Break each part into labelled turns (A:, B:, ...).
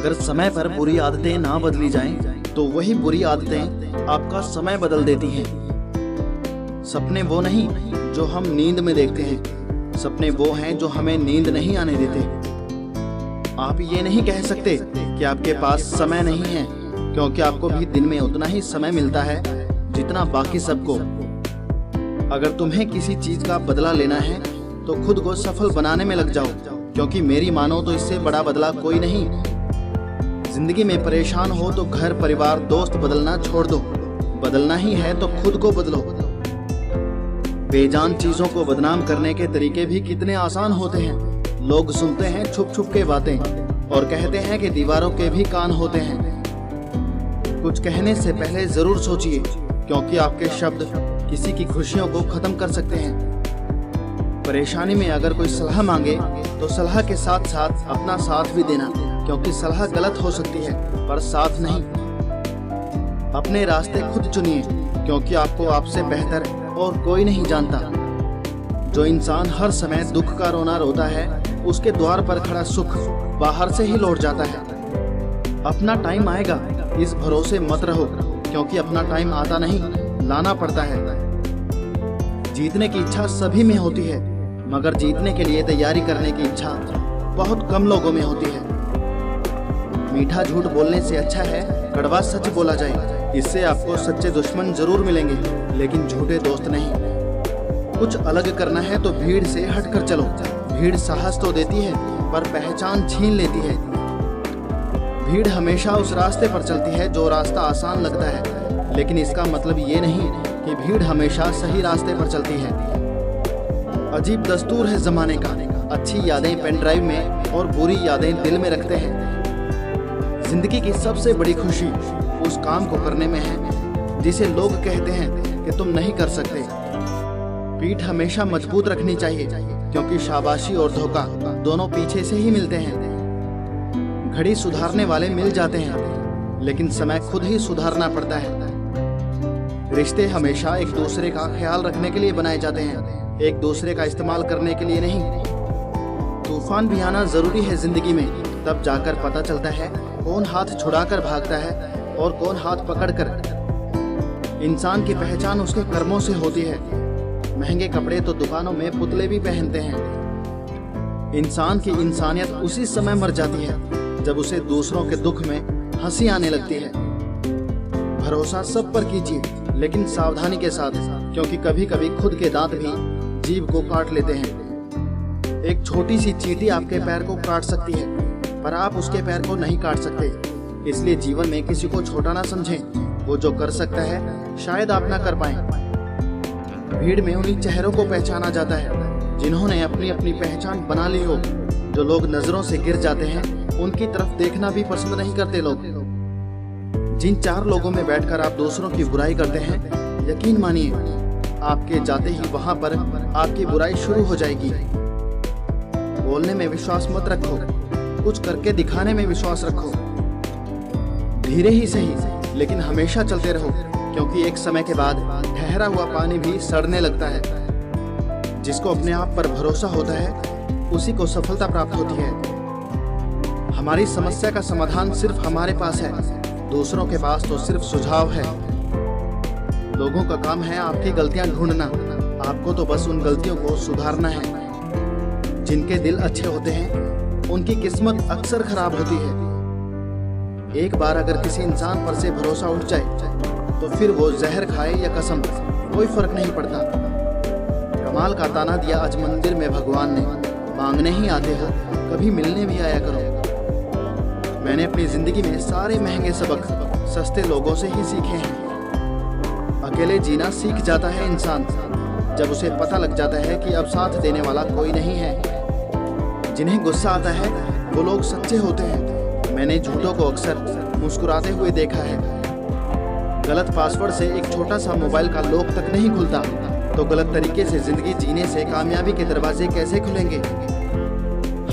A: अगर समय पर बुरी आदतें ना बदली जाएं, तो वही बुरी आदतें आपका समय बदल देती हैं। सपने वो नहीं जो हम नींद में देखते हैं, सपने वो हैं जो हमें नींद नहीं आने देते। आप ये नहीं कह सकते कि आपके पास समय नहीं है, क्योंकि आपको भी दिन में उतना ही समय मिलता है जितना बाकी सबको। अगर तुम्हें किसी चीज का बदला लेना है तो खुद को सफल बनाने में लग जाओ, क्योंकि मेरी मानो तो इससे बड़ा बदला कोई नहीं। जिंदगी में परेशान हो तो घर, परिवार, दोस्त बदलना छोड़ दो। बदलना ही है तो खुद को बदलो। बेजान चीजों को बदनाम करने के तरीके भी कितने आसान होते हैं। लोग सुनते हैं छुप छुप के बातें और कहते हैं कि दीवारों के भी कान होते हैं। कुछ कहने से पहले जरूर सोचिए, क्योंकि आपके शब्द किसी की खुशियों को खत्म कर सकते हैं। परेशानी में अगर कोई सलाह मांगे तो सलाह के साथ साथ अपना साथ भी देना, क्योंकि सलाह गलत हो सकती है पर साथ नहीं। अपने रास्ते खुद चुनिए, क्योंकि आपको आपसे बेहतर और कोई नहीं जानता। जो इंसान हर समय दुख का रोना रोता है, उसके द्वार पर खड़ा सुख बाहर से ही लौट जाता है। अपना टाइम आएगा, इस भरोसे मत रहो, क्योंकि अपना टाइम आता नहीं, लाना पड़ता है। जीतने की इच्छा सभी में होती है, मगर जीतने के लिए तैयारी करने की इच्छा बहुत कम लोगों में होती है। मीठा झूठ बोलने से अच्छा है कड़वा सच बोला जाए। इससे आपको सच्चे दुश्मन जरूर मिलेंगे, लेकिन झूठे दोस्त नहीं। कुछ अलग करना है तो भीड़ से हटकर चलो। भीड़ साहस तो देती है पर पहचान छीन लेती है। भीड़ हमेशा उस रास्ते पर चलती है जो रास्ता आसान लगता है, लेकिन इसका मतलब ये नहीं कि भीड़ हमेशा सही रास्ते पर चलती है। अजीब दस्तूर है जमाने का, अच्छी यादें पेन ड्राइव में और बुरी यादें दिल में रखते हैं। जिंदगी की सबसे बड़ी खुशी उस काम को करने में है जिसे लोग कहते हैं कि तुम नहीं कर सकते। पीठ हमेशा मजबूत रखनी चाहिए, क्योंकि शाबाशी और धोखा दोनों पीछे से ही मिलते हैं। घड़ी सुधारने वाले मिल जाते हैं, लेकिन समय खुद ही सुधारना पड़ता है। रिश्ते हमेशा एक दूसरे का ख्याल रखने के लिए बनाए जाते हैं, एक दूसरे का इस्तेमाल करने के लिए नहीं। तूफान भी आना जरूरी है जिंदगी में, तब जाकर पता चलता है कौन हाथ छुड़ाकर भागता है और कौन हाथ पकड़कर। इंसान की पहचान उसके कर्मों से होती है। महंगे कपड़े तो दुकानों में पुतले भी पहनते हैं। इंसान की इंसानियत उसी समय मर जाती है जब उसे दूसरों के दुख में हंसी आने लगती है। भरोसा सब पर कीजिए, लेकिन सावधानी के साथ, क्योंकि कभी कभी खुद के दांत भी जीभ को काट लेते हैं। एक छोटी सी चींटी आपके पैर को काट सकती है, पर आप उसके पैर को नहीं काट सकते। इसलिए जीवन में किसी को छोटा ना समझें। वो जो कर सकता है शायद आप ना कर पाएं। भीड़ में उन्हीं चेहरों को पहचाना जाता है जिन्होंने अपनी अपनी पहचान बना ली हो। जो लोग नजरों से गिर जाते हैं, उनकी तरफ देखना भी पसंद नहीं करते लोग। जिन चार लोगों में बैठकर आप दूसरों की बुराई करते हैं, यकीन मानिए आपके जाते ही वहां पर आपकी बुराई शुरू हो जाएगी। बोलने में विश्वास मत रखो, कुछ करके दिखाने में विश्वास रखो। धीरे ही सही, लेकिन हमेशा चलते रहो, क्योंकि एक समय के बाद ठहरा हुआ पानी भी सड़ने लगता है। जिसको अपने आप पर भरोसा होता है, उसी को सफलता प्राप्त होती है। हमारी समस्या का समाधान सिर्फ हमारे पास है, दूसरों के पास तो सिर्फ सुझाव है। लोगों का काम है आपकी गलतियां ढूंढना, आपको तो बस उन गलतियों को सुधारना है। जिनके दिल अच्छे होते हैं, उनकी किस्मत अक्सर खराब होती है। एक बार अगर किसी इंसान पर से भरोसा उठ जाए, तो फिर वो जहर खाए या कसम, कोई फर्क नहीं पड़ता। कमाल का ताना दिया आज मंदिर में भगवान ने, मांगने ही आते हो, कभी मिलने भी आया करो। मैंने अपनी जिंदगी में सारे महंगे सबक सस्ते लोगों से ही सीखे हैं। अकेले जीना सीख जाता है इंसान, जब उसे पता लग जाता है कि अब साथ देने वाला कोई नहीं है। जिन्हें गुस्सा आता है वो लोग सच्चे होते हैं। मैंने झूठों को अक्सर मुस्कुराते हुए देखा है। गलत पासवर्ड से एक छोटा सा मोबाइल का लॉक तक नहीं खुलता, तो गलत तरीके से जिंदगी जीने से कामयाबी के दरवाजे कैसे खुलेंगे।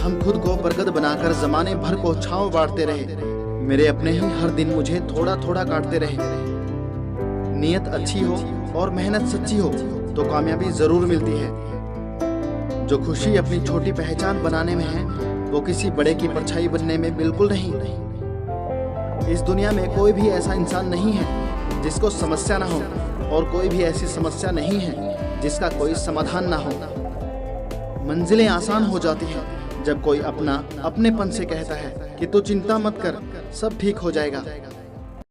A: हम खुद को बरगद बनाकर जमाने भर को छांव बांटते रहे। मेरे अपने ही हर दिन मुझे थोड़ा थोड़ा काटते रहे। नीयत अच्छी हो और मेहनत सच्ची हो तो कामयाबी जरूर मिलती है। जो खुशी अपनी छोटी पहचान बनाने में है, वो किसी बड़े की परछाई बनने में बिल्कुल नहीं। इस दुनिया में कोई भी ऐसा इंसान नहीं है जिसको समस्या ना हो, और कोई भी ऐसी समस्या नहीं है जिसका कोई समाधान ना हो। मंजिलें आसान हो जाती हैं जब कोई अपना अपनेपन से कहता है कि तू चिंता मत कर, सब ठीक हो जाएगा।